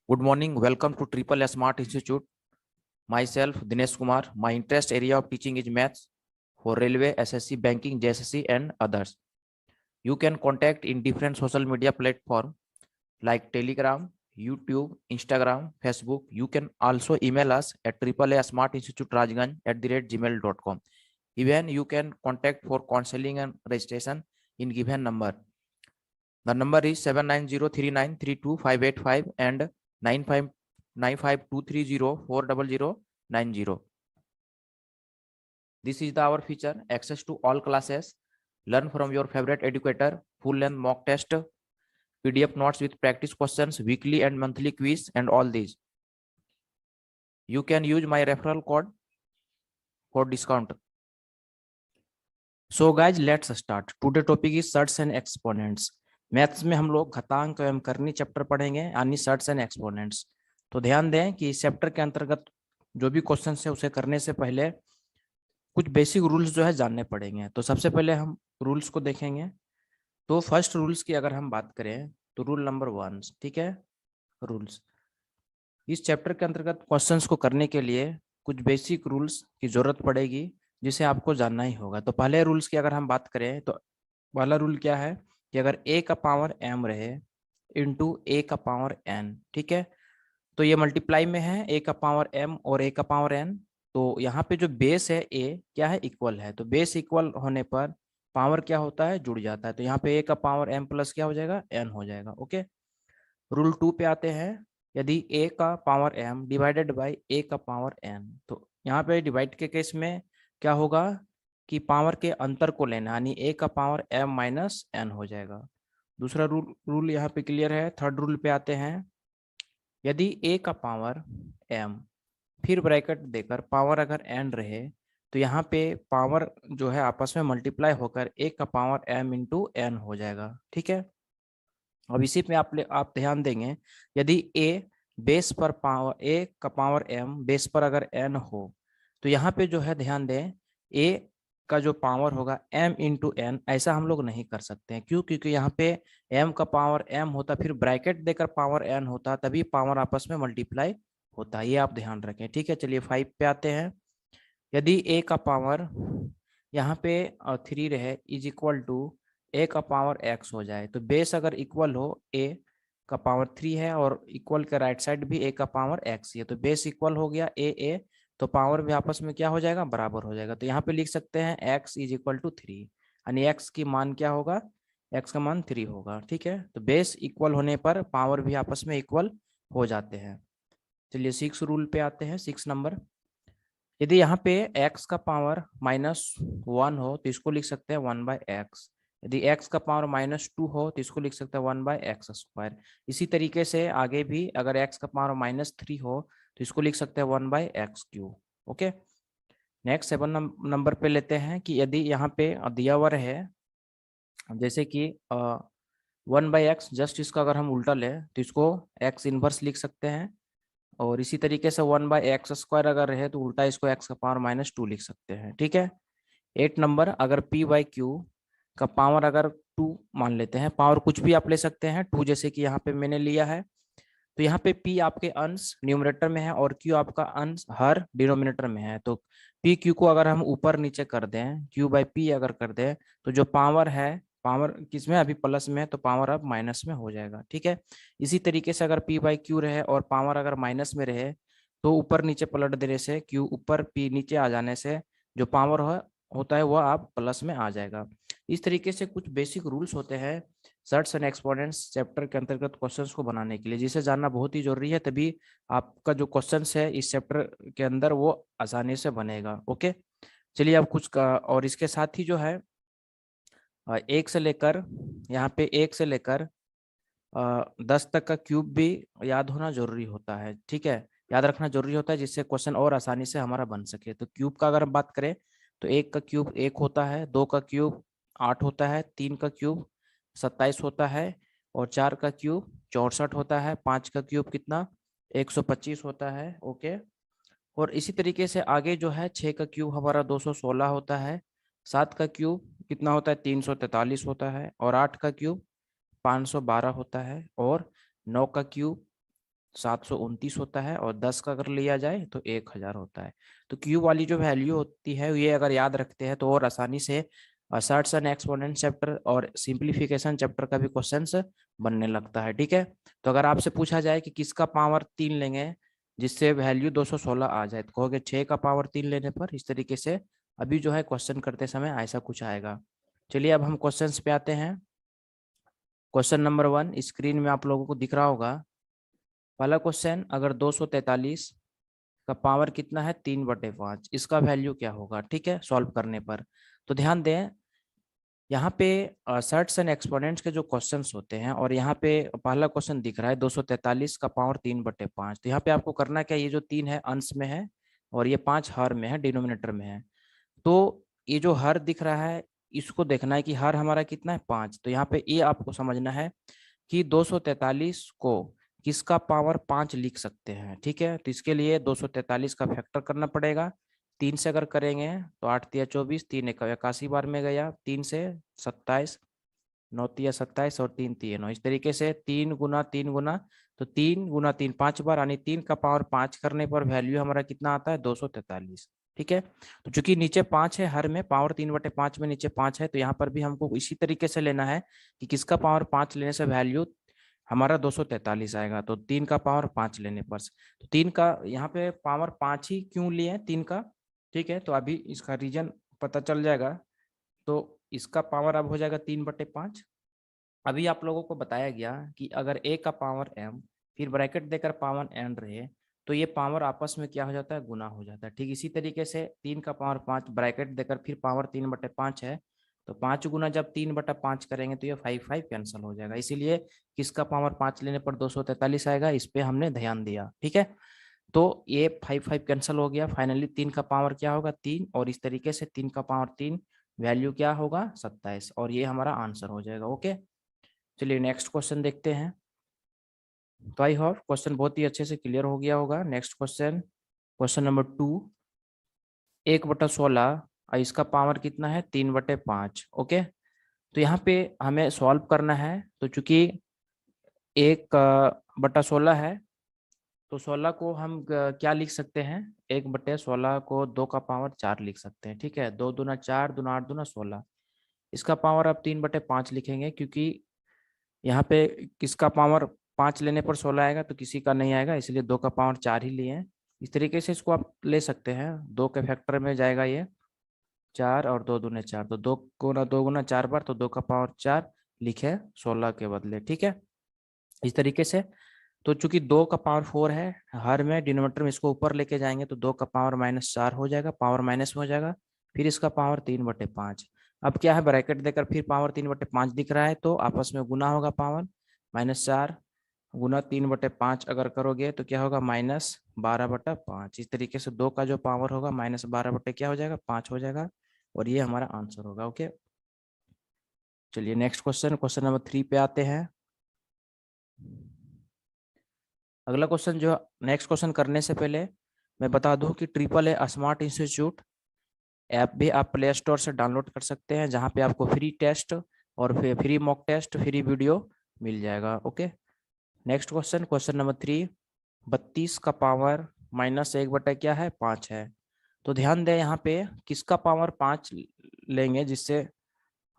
Good morning. Welcome to Triple S Smart Institute. Myself, Dinesh Kumar. My interest area of teaching is maths for railway, SSC, banking, JSSC, and others. You can contact in different social media platforms like Telegram, YouTube, Instagram, Facebook. You can also email us at triple-a-smart-institute-rajganj@gmail.com. Even you can contact for counseling and registration in given number. The number is 7903932585 and 9592304090. This is our feature, access to all classes, learn from your favorite educator, full length mock test, PDF notes with practice questions, weekly and monthly quiz, and all these. You can use my referral code for discount. So guys, let's start. Today topic is surds and exponents. Maths में हम लोग घातांक एवं करनी chapter पढ़ेंगे यानी shirts and exponents. तो ध्यान दें कि इस चैप्टर के अंतर्गत जो भी क्वेश्चन है उसे करने से पहले कुछ बेसिक रूल्स जो है जानने पड़ेंगे। तो सबसे पहले हम रूल्स को देखेंगे। तो फर्स्ट रूल्स की अगर हम बात करें तो रूल नंबर 1, ठीक है। रूल्स इस चैप्टर के अंतर्गत क्वेश्चंस को करने के लिए कुछ बेसिक रूल्स की जरूरत पड़ेगी जिसे आपको जानना ही होगा। तो पहले रूल्स की अगर हम बात करें तो पहला रूल क्या है कि अगर a का पावर m रहे इंटू a का पावर n, ठीक है, तो ये मल्टीप्लाई में है a का पावर m और a का पावर n। तो यहाँ पे जो बेस है a क्या है, इक्वल है। तो बेस इक्वल होने पर पावर क्या होता है, जुड़ जाता है। तो यहाँ पे a का पावर m प्लस क्या हो जाएगा, n हो जाएगा। ओके, रूल 2 पे आते हैं। यदि a का power m divided by a का पावर n, तो यहाँ पे डिवाइड के केस में क्या होगा कि पावर के अंतर को लेना, यानी a का पावर m माइनस n हो जाएगा। दूसरा रूल यहाँ पे क्लियर है। थर्ड रूल पे आते हैं। यदि a का पावर m फिर ब्रैकेट देकर पावर अगर n रहे तो यहाँ पे पावर जो है आपस में मल्टीप्लाई होकर a का पावर m इंटू n हो जाएगा, ठीक है। अब इसी पे आप ध्यान देंगे, यदि a बेस पर पावर a का पावर m बेस पर अगर n हो तो यहाँ पे जो है ध्यान दें a का जो पावर होगा m इंटू n, ऐसा हम लोग नहीं कर सकते हैं। क्यों? क्योंकि यहाँ पे m का पावर m होता फिर ब्रैकेट देकर पावर n होता तभी पावर आपस में मल्टीप्लाई होता है, ये आप ध्यान रखें, ठीक है। चलिए 5 पे आते हैं। यदि a का पावर यहाँ पे 3 रहे इज इक्वल टू a का पावर x हो जाए, तो बेस अगर इक्वल हो a का पावर 3 है और इक्वल के राइट साइड भी a का पावर x है, तो बेस इक्वल हो गया a, तो पावर भी आपस में क्या हो जाएगा, बराबर हो जाएगा। तो यहाँ पे लिख सकते हैं x इज इक्वल टू 3, यानी x की मान क्या होगा, x का मान 3 होगा, ठीक है। तो बेस इक्वल होने पर पावर भी आपस में इक्वल हो जाते हैं। चलिए 6 रूल पे आते हैं। 6 नंबर, यदि यहाँ पे x का पावर -1 हो तो इसको लिख सकते हैं 1/x। यदि x का पावर -2 हो तो इसको लिख सकते हैं 1/x²। इसी तरीके से आगे भी अगर x का पावर -3 हो तो इसको लिख सकते हैं 1/x³। ओके, नेक्स्ट 7 नंबर पे लेते हैं कि यदि यहाँ पे दिया हुआ है जैसे कि 1/x, जस्ट इसका अगर हम उल्टा लें तो इसको x इनवर्स लिख सकते हैं। और इसी तरीके से 1/x² अगर रहे तो उल्टा इसको x का पावर -2 लिख सकते हैं, ठीक है। 8 नंबर, अगर p/q का पावर अगर 2 मान लेते हैं, पावर कुछ भी आप ले सकते हैं 2, जैसे कि यहाँ पे मैंने लिया है। तो यहाँ पे p आपके अंश न्यूमरेटर में है और q आपका अंश हर डिनोमिनेटर में है। तो p q को अगर हम ऊपर नीचे कर दें, q/p अगर कर दें तो जो पावर है, पावर किसमें अभी प्लस में है तो पावर अब माइनस में हो जाएगा, ठीक है। इसी तरीके से अगर p/q रहे और पावर अगर माइनस में रहे तो ऊपर नीचे पलट देने से q ऊपर p नीचे आ जाने से जो पावर होता है वह आप प्लस में आ जाएगा। इस तरीके से कुछ बेसिक रूल्स होते हैं सर्ट्स एंड एक्सपोनेंट्स चैप्टर के अंतर्गत क्वेश्चंस को बनाने के लिए, जिसे जानना बहुत ही जरूरी है, तभी आपका जो क्वेश्चंस है इस चैप्टर के अंदर वो आसानी से बनेगा। ओके, चलिए अब कुछ का, और इसके साथ ही जो है एक से लेकर यहाँ पे 1 से लेकर 10 तक का क्यूब भी याद होना जरूरी होता है, ठीक है, याद रखना जरूरी होता है, जिससे क्वेश्चन और आसानी से हमारा बन सके। तो क्यूब का अगर हम बात करें तो 1 का क्यूब 1 होता है, 2 का क्यूब 8 होता है, 3 का क्यूब 27 होता है और 4 का क्यूब 64 होता है, 5 का क्यूब कितना 125 होता है। ओके, और इसी तरीके से आगे जो है 6 का क्यूब हमारा 216 होता है, 7 का क्यूब कितना होता है 343 होता है और 8 का क्यूब 512 होता है और 9 का क्यूब 729 होता है, और 10 का अगर लिया जाए तो 1000 होता है। तो क्यू वाली जो वैल्यू होती है ये अगर याद रखते हैं तो और आसानी से सर्ट्स एंड एक्सपोनेंट चैप्टर और सिंप्लीफिकेशन चैप्टर का भी क्वेश्चंस बनने लगता है। ठीक है, तो अगर आपसे पूछा जाए कि किसका पावर 3 लेंगे जिससे वैल्यू 216 आ जाए, तो कहोगे 6 का पावर 3 लेने पर। इस तरीके से अभी जो है क्वेश्चन करते समय ऐसा कुछ आएगा। चलिए अब हम क्वेश्चंस पे आते हैं। क्वेश्चन नंबर 1 स्क्रीन में आप लोगों को दिख रहा होगा। पहला क्वेश्चन, अगर 243 का पावर कितना है 3/5, इसका वैल्यू क्या होगा। ठीक है, सॉल्व करने पर तो ध्यान दें, यहाँ पे सर्ट्स एंड एक्सपोनेंट्स के जो क्वेश्चंस होते हैं, और यहाँ पे पहला क्वेश्चन दिख रहा है 243 का पावर 3/5। तो यहाँ पे आपको करना क्या, ये जो 3 है अंश में है और ये 5 हर में है, डिनोमिनेटर में है। तो ये जो हर दिख रहा है इसको देखना है कि हर हमारा कितना है 5। तो यहाँ पे ये आपको समझना है कि 243 को किसका पावर 5 लिख सकते हैं। ठीक है, तो इसके लिए 243 का फैक्टर करना पड़ेगा। 3 से अगर करेंगे तो 8 तिया 24, 3 एक 81 बार में गया, 3 से 27, 9 तिया 27 और 3 तिया 9। इस तरीके से 3 गुना 3 गुना, तो 3 गुना 3 5 बार, यानी 3 का पावर 5 करने पर वैल्यू हमारा कितना आता है 243। ठीक है, तो चूंकि नीचे 5 है, हर में पावर 3/5 में नीचे 5 है, तो यहाँ पर भी हमको इसी तरीके से लेना है कि किसका पावर 5 लेने से वैल्यू हमारा 243 आएगा। तो 3 का पावर 5 लेने पर, तो 3 का यहाँ पे पावर 5 ही क्यों लिए 3 का। ठीक है, तो अभी इसका रीजन पता चल जाएगा। तो इसका पावर अब हो जाएगा 3/5। अभी आप लोगों को बताया गया कि अगर a का पावर m फिर ब्रैकेट देकर पावर n रहे, तो ये पावर आपस में क्या हो जाता है, गुना हो जाता है। ठीक इसी तरीके से 3 का पावर 5 ब्रैकेट देकर फिर पावर 3/5 है, तो 5 गुना जब 3/5 करेंगे तो ये 5 कैंसिल हो जाएगा। इसीलिए किसका पावर 5 लेने पर 243 आएगा, इस पे हमने ध्यान दिया। ठीक है, तो ये 5 कैंसिल हो गया। फाइनली 3 का पावर क्या होगा 3, और इस तरीके से 3 का पावर 3 वैल्यू क्या होगा 27, और ये हमारा आंसर हो जाएगा। ओके, चलिए नेक्स्ट क्वेश्चन देखते हैं। तो आई होप क्वेश्चन बहुत ही अच्छे से क्लियर हो गया होगा। नेक्स्ट क्वेश्चन, क्वेश्चन नंबर 2, 1/16 और इसका पावर कितना है 3/5। ओके, तो यहाँ पे हमें सॉल्व करना है। तो चूंकि 1/16 है, तो 16 को हम क्या लिख सकते हैं, 1/16 को 2 का पावर 4 लिख सकते हैं। ठीक है, 2 दूना 4, दूना 8, दूना 16। इसका पावर अब 3/5 लिखेंगे, क्योंकि यहाँ पे किसका पावर 5 लेने पर 16 आएगा, तो किसी का नहीं आएगा, इसलिए 2 का पावर 4 ही लिए हैं। इस तरीके से इसको आप ले सकते हैं, 2 के फैक्टर में जाएगा ये 4 और 2 दूने 4, तो 2 गुना 4 बार, तो 2 का पावर 4 लिखे 16 के बदले। ठीक है, इस तरीके से। तो चूंकि 2 का पावर 4 है, हर में डिनोमिनेटर में इसको ऊपर लेके जाएंगे तो 2 का पावर -4 हो जाएगा, पावर माइनस में हो जाएगा। फिर इसका पावर 3/5। अब क्या है, ब्रैकेट देकर फिर पावर 3/5 दिख रहा है, तो आपस में गुना होगा, पावर -4 गुना 3/5 अगर करोगे तो क्या होगा -12/5। इस तरीके से 2 का जो पावर होगा -12 बटे क्या हो जाएगा 5 हो जाएगा, और ये हमारा आंसर होगा। ओके, चलिए नेक्स्ट क्वेश्चन, क्वेश्चन नंबर 3 पे आते हैं। अगला क्वेश्चन जो, नेक्स्ट क्वेश्चन करने से पहले मैं बता दूं कि AAA स्मार्ट इंस्टीट्यूट ऐप भी आप प्ले स्टोर से डाउनलोड कर सकते हैं, जहां पे आपको फ्री टेस्ट और free mock test, free video मिल जाएगा। Okay, next question, question number 3, 32 का पावर -1 बटा क्या है 5 है। तो ध्यान दें, यहाँ पे किसका पावर 5 लेंगे जिससे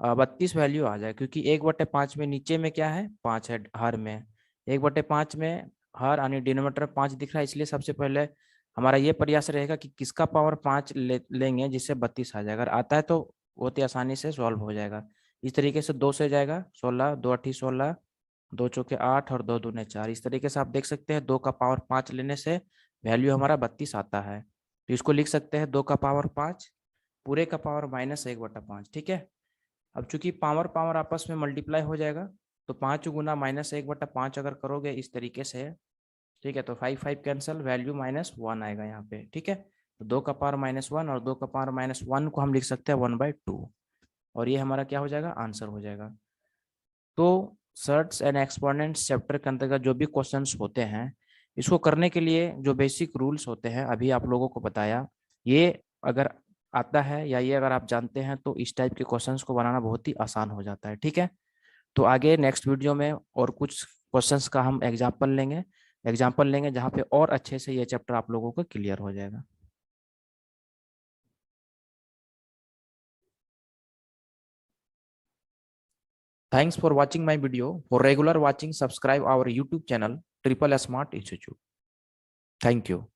32 वैल्यू आ जाए, क्योंकि 1/5 में नीचे में क्या है 5 है, हर में 1/5 में हर यानी डिनोमिनेटर 5 दिख रहा है, इसलिए सबसे पहले हमारा ये प्रयास रहेगा कि किसका पावर 5 लेंगे जिससे 32 आ जाएगा। अगर आता है तो बहुत ही आसानी से सॉल्व हो जाएगा। इस तरीके से 2 से जाएगा 16, 2 8 16, 2 चौके 8 और 2 दूने 4। इस तरीके से आप देख सकते हैं 2 का पावर 5 लेने से वैल्यू हमारा 32 आता है। तो इसको लिख सकते हैं 2 का पावर 5 पूरे का पावर -1/5। ठीक है, अब चूंकि पावर पावर आपस में मल्टीप्लाई हो जाएगा, तो 5 गुना -1/5 अगर करोगे इस तरीके से, ठीक है, तो 5 कैंसिल, वैल्यू -1 आएगा यहाँ पे। ठीक है, तो 2 का पावर -1 और 2 का पावर -1 को हम लिख सकते हैं 1/2, और ये हमारा क्या हो जाएगा आंसर हो जाएगा। तो सर्ट्स एंड एक्सपोनेंट्स चैप्टर के अंतर्गत जो भी क्वेश्चंस होते हैं, इसको करने के लिए जो बेसिक रूल्स होते हैं अभी आप लोगों को बताया, ये अगर आता है या ये अगर आप जानते हैं तो इस टाइप के क्वेश्चंस को बनाना बहुत ही आसान हो जाता है। ठीक है, तो आगे नेक्स्ट वीडियो में और कुछ क्वेश्चंस का हम एग्जाम्पल लेंगे। एग्जाम्पल लेंगे जहाँ पे और अच्छे से ये चैप्टर आप लोगों को क्लियर हो जाएगा। Thanks for watching my video. For regular watching, subscribe our YouTube channel Triple Smart Institute. Thank you.